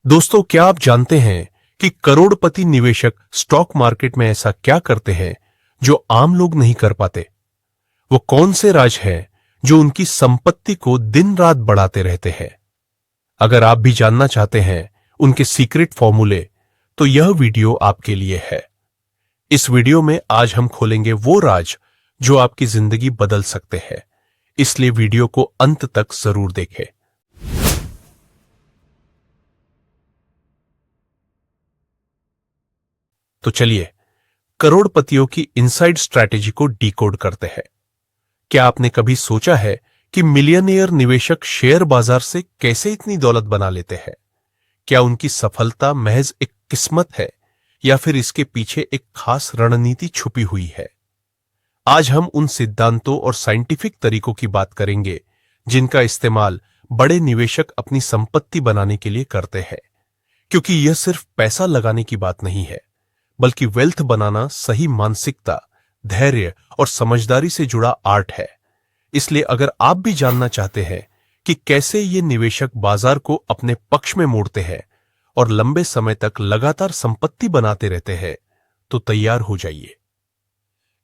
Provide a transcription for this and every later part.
दोस्तों, क्या आप जानते हैं कि करोड़पति निवेशक स्टॉक मार्केट में ऐसा क्या करते हैं जो आम लोग नहीं कर पाते? वो कौन से राज हैं जो उनकी संपत्ति को दिन रात बढ़ाते रहते हैं? अगर आप भी जानना चाहते हैं उनके सीक्रेट फॉर्मूले, तो यह वीडियो आपके लिए है। इस वीडियो में आज हम खोलेंगे वो राज जो आपकी जिंदगी बदल सकते हैं, इसलिए वीडियो को अंत तक जरूर देखें। तो चलिए करोड़पतियों की इनसाइड स्ट्रैटेजी को डिकोड करते हैं। क्या आपने कभी सोचा है कि मिलियनेयर निवेशक शेयर बाजार से कैसे इतनी दौलत बना लेते हैं? क्या उनकी सफलता महज एक किस्मत है या फिर इसके पीछे एक खास रणनीति छुपी हुई है? आज हम उन सिद्धांतों और साइंटिफिक तरीकों की बात करेंगे जिनका इस्तेमाल बड़े निवेशक अपनी संपत्ति बनाने के लिए करते हैं, क्योंकि यह सिर्फ पैसा लगाने की बात नहीं है, बल्कि वेल्थ बनाना सही मानसिकता, धैर्य और समझदारी से जुड़ा आर्ट है। इसलिए अगर आप भी जानना चाहते हैं कि कैसे ये निवेशक बाजार को अपने पक्ष में मोड़ते हैं और लंबे समय तक लगातार संपत्ति बनाते रहते हैं, तो तैयार हो जाइए।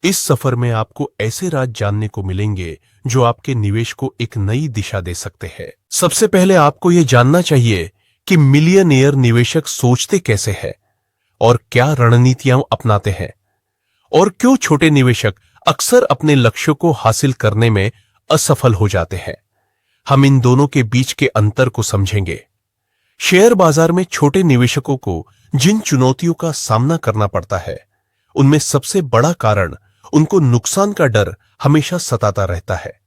इस सफर में आपको ऐसे राज जानने को मिलेंगे जो आपके निवेश को एक नई दिशा दे सकते हैं। सबसे पहले आपको यह जानना चाहिए कि मिलियनेयर निवेशक सोचते कैसे हैं और क्या रणनीतियां अपनाते हैं, और क्यों छोटे निवेशक अक्सर अपने लक्ष्यों को हासिल करने में असफल हो जाते हैं। हम इन दोनों के बीच के अंतर को समझेंगे। शेयर बाजार में छोटे निवेशकों को जिन चुनौतियों का सामना करना पड़ता है, उनमें सबसे बड़ा कारण उनको नुकसान का डर हमेशा सताता रहता है।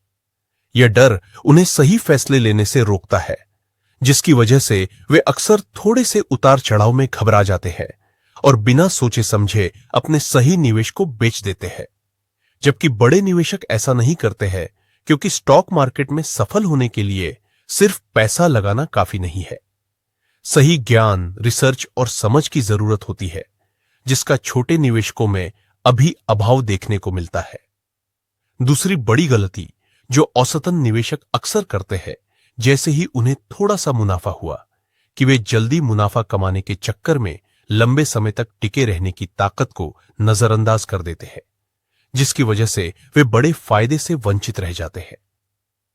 यह डर उन्हें सही फैसले लेने से रोकता है, जिसकी वजह से वे अक्सर थोड़े से उतार चढ़ाव में घबरा जाते हैं और बिना सोचे समझे अपने सही निवेश को बेच देते हैं। जबकि बड़े निवेशक ऐसा नहीं करते हैं, क्योंकि स्टॉक मार्केट में सफल होने के लिए सिर्फ पैसा लगाना काफी नहीं है। सही ज्ञान, रिसर्च और समझ की जरूरत होती है, जिसका छोटे निवेशकों में अभी अभाव देखने को मिलता है। दूसरी बड़ी गलती जो औसतन निवेशक अक्सर करते हैं, जैसे ही उन्हें थोड़ा सा मुनाफा हुआ, कि वे जल्दी मुनाफा कमाने के चक्कर में लंबे समय तक टिके रहने की ताकत को नजरअंदाज कर देते हैं, जिसकी वजह से वे बड़े फायदे से वंचित रह जाते हैं।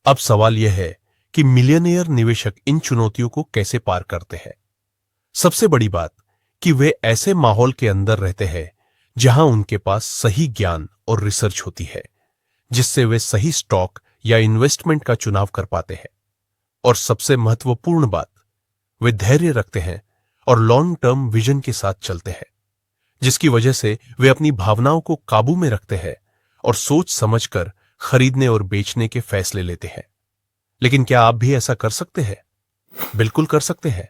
अब सवाल यह है कि मिलियनेयर निवेशक इन चुनौतियों को कैसे पार करते हैं। सबसे बड़ी बात कि वे ऐसे माहौल के अंदर रहते हैं जहां उनके पास सही ज्ञान और रिसर्च होती है, जिससे वे सही स्टॉक या इन्वेस्टमेंट का चुनाव कर पाते हैं। और सबसे महत्वपूर्ण बात, वे धैर्य रखते हैं और लॉन्ग टर्म विजन के साथ चलते हैं, जिसकी वजह से वे अपनी भावनाओं को काबू में रखते हैं और सोच समझकर खरीदने और बेचने के फैसले लेते हैं। लेकिन क्या आप भी ऐसा कर सकते हैं? बिल्कुल कर सकते हैं।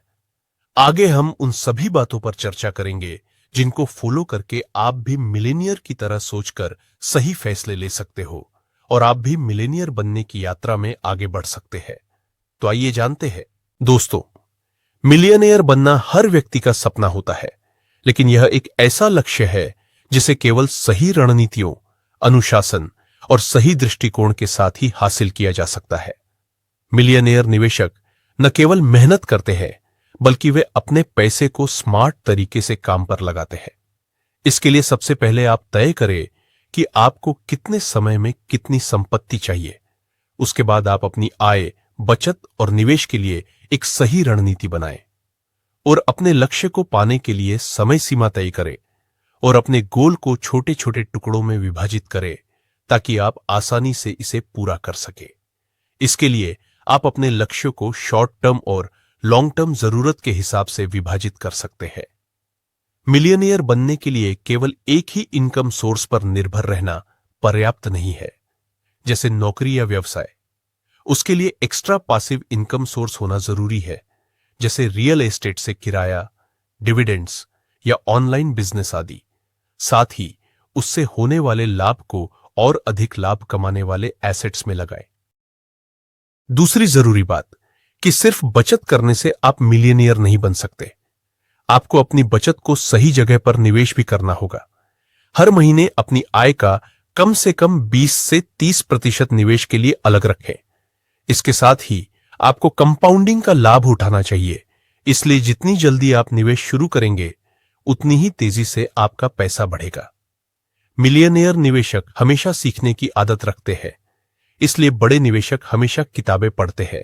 आगे हम उन सभी बातों पर चर्चा करेंगे जिनको फॉलो करके आप भी मिलेनियर की तरह सोचकर सही फैसले ले सकते हो और आप भी मिलेनियर बनने की यात्रा में आगे बढ़ सकते हैं। तो आइए जानते हैं। दोस्तों, मिलियनेयर बनना हर व्यक्ति का सपना होता है, लेकिन यह एक ऐसा लक्ष्य है जिसे केवल सही रणनीतियों, अनुशासन और सही दृष्टिकोण के साथ ही हासिल किया जा सकता है। मिलियनेयर निवेशक न केवल मेहनत करते हैं, बल्कि वे अपने पैसे को स्मार्ट तरीके से काम पर लगाते हैं। इसके लिए सबसे पहले आप तय करें कि आपको कितने समय में कितनी संपत्ति चाहिए। उसके बाद आप अपनी आय, बचत और निवेश के लिए एक सही रणनीति बनाएं और अपने लक्ष्य को पाने के लिए समय सीमा तय करें और अपने गोल को छोटे छोटे टुकड़ों में विभाजित करें, ताकि आप आसानी से इसे पूरा कर सके। इसके लिए आप अपने लक्ष्य को शॉर्ट टर्म और लॉन्ग टर्म जरूरत के हिसाब से विभाजित कर सकते हैं। मिलियनेयर बनने के लिए केवल एक ही इनकम सोर्स पर निर्भर रहना पर्याप्त नहीं है, जैसे नौकरी या व्यवसाय। उसके लिए एक्स्ट्रा पासिव इनकम सोर्स होना जरूरी है, जैसे रियल एस्टेट से किराया, डिविडेंड्स या ऑनलाइन बिजनेस आदि। साथ ही उससे होने वाले लाभ को और अधिक लाभ कमाने वाले एसेट्स में लगाएं। दूसरी जरूरी बात कि सिर्फ बचत करने से आप मिलियनेयर नहीं बन सकते। आपको अपनी बचत को सही जगह पर निवेश भी करना होगा। हर महीने अपनी आय का कम से कम 20 से 30% निवेश के लिए अलग रखें। इसके साथ ही आपको कंपाउंडिंग का लाभ उठाना चाहिए, इसलिए जितनी जल्दी आप निवेश शुरू करेंगे उतनी ही तेजी से आपका पैसा बढ़ेगा। मिलियनेयर निवेशक हमेशा सीखने की आदत रखते हैं, इसलिए बड़े निवेशक हमेशा किताबें पढ़ते हैं,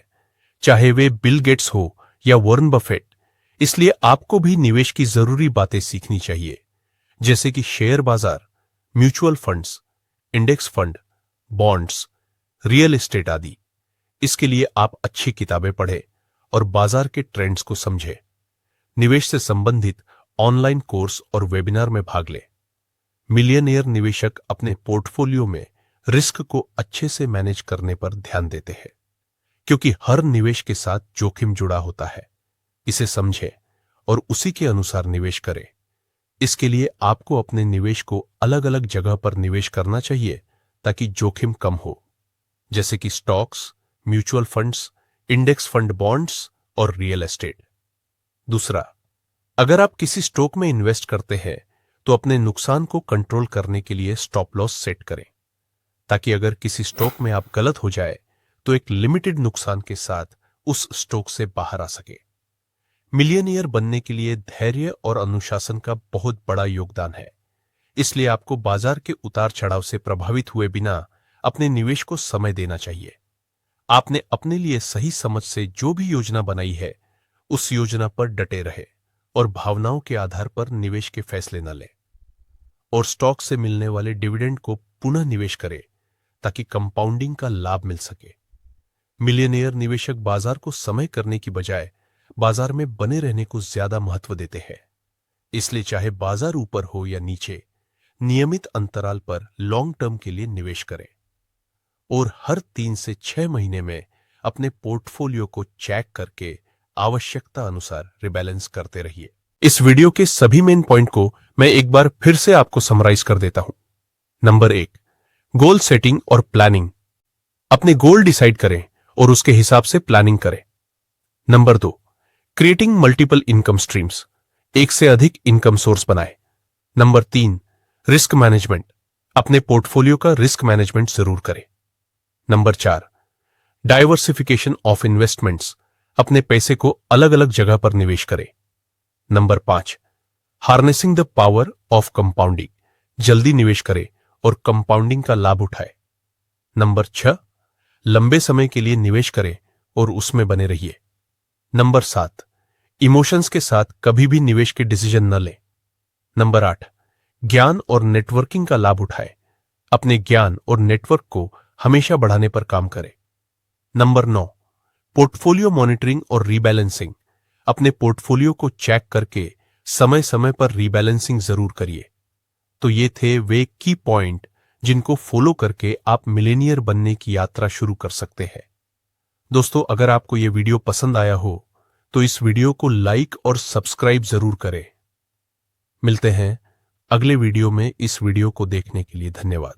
चाहे वे बिल गेट्स हो या वॉरेन बफेट। इसलिए आपको भी निवेश की जरूरी बातें सीखनी चाहिए, जैसे कि शेयर बाजार, mutual funds, index fund, bonds, real estate आदि। इसके लिए आप अच्छी किताबें पढ़ें और बाजार के ट्रेंड्स को समझें। निवेश से संबंधित ऑनलाइन कोर्स और वेबिनार में भाग लें। मिलियनेयर निवेशक अपने पोर्टफोलियो में रिस्क को अच्छे से मैनेज करने पर ध्यान देते हैं, क्योंकि हर निवेश के साथ जोखिम जुड़ा होता है। इसे समझें और उसी के अनुसार निवेश करें। इसके लिए आपको अपने निवेश को अलग अलग जगह पर निवेश करना चाहिए ताकि जोखिम कम हो, जैसे कि stocks, mutual funds, index fund, bonds और रियल एस्टेट। दूसरा, अगर आप किसी स्टॉक में इन्वेस्ट करते हैं तो अपने नुकसान को कंट्रोल करने के लिए स्टॉप लॉस सेट करें, ताकि अगर किसी स्टॉक में आप गलत हो जाए तो एक लिमिटेड नुकसान के साथ उस स्टॉक से बाहर आ सके। मिलियनियर बनने के लिए धैर्य और अनुशासन का बहुत बड़ा योगदान है। इसलिए आपको बाजार के उतार चढ़ाव से प्रभावित हुए बिना अपने निवेश को समय देना चाहिए। आपने अपने लिए सही समझ से जो भी योजना बनाई है उस योजना पर डटे रहे और भावनाओं के आधार पर निवेश के फैसले न लें। और स्टॉक से मिलने वाले डिविडेंड को पुनः निवेश करें ताकि कंपाउंडिंग का लाभ मिल सके। मिलियनेयर निवेशक बाजार को समय करने की बजाय बाजार में बने रहने को ज्यादा महत्व देते हैं। इसलिए चाहे बाजार ऊपर हो या नीचे, नियमित अंतराल पर लॉन्ग टर्म के लिए निवेश करें और हर 3 से 6 महीने में अपने पोर्टफोलियो को चेक करके आवश्यकता अनुसार रिबैलेंस करते रहिए। इस वीडियो के सभी मेन पॉइंट को मैं एक बार फिर से आपको समराइज कर देता हूं। नंबर 1, गोल सेटिंग और प्लानिंग। अपने गोल डिसाइड करें और उसके हिसाब से प्लानिंग करें। Number 2, creating multiple income streams. एक से अधिक इनकम सोर्स बनाएं। Number 3, risk management. अपने पोर्टफोलियो का रिस्क मैनेजमेंट जरूर करें। Number 4, diversification of investments. अपने पैसे को अलग अलग जगह पर निवेश करें। Number 5, harnessing the power of compounding. जल्दी निवेश करें और कंपाउंडिंग का लाभ उठाएं। नंबर 6, लंबे समय के लिए निवेश करें और उसमें बने रहिए। नंबर 7, इमोशंस के साथ कभी भी निवेश के डिसीजन न लें। नंबर 8, ज्ञान और नेटवर्किंग का लाभ उठाएं। अपने ज्ञान और नेटवर्क को हमेशा बढ़ाने पर काम करें। नंबर 9, पोर्टफोलियो मॉनिटरिंग और रीबैलेंसिंग। अपने पोर्टफोलियो को चेक करके समय समय पर रीबैलेंसिंग जरूर करिए। तो ये थे वे की पॉइंट जिनको फॉलो करके आप मिलेनियर बनने की यात्रा शुरू कर सकते हैं। दोस्तों, अगर आपको यह वीडियो पसंद आया हो तो इस वीडियो को लाइक और सब्सक्राइब जरूर करें। मिलते हैं अगले वीडियो में। इस वीडियो को देखने के लिए धन्यवाद।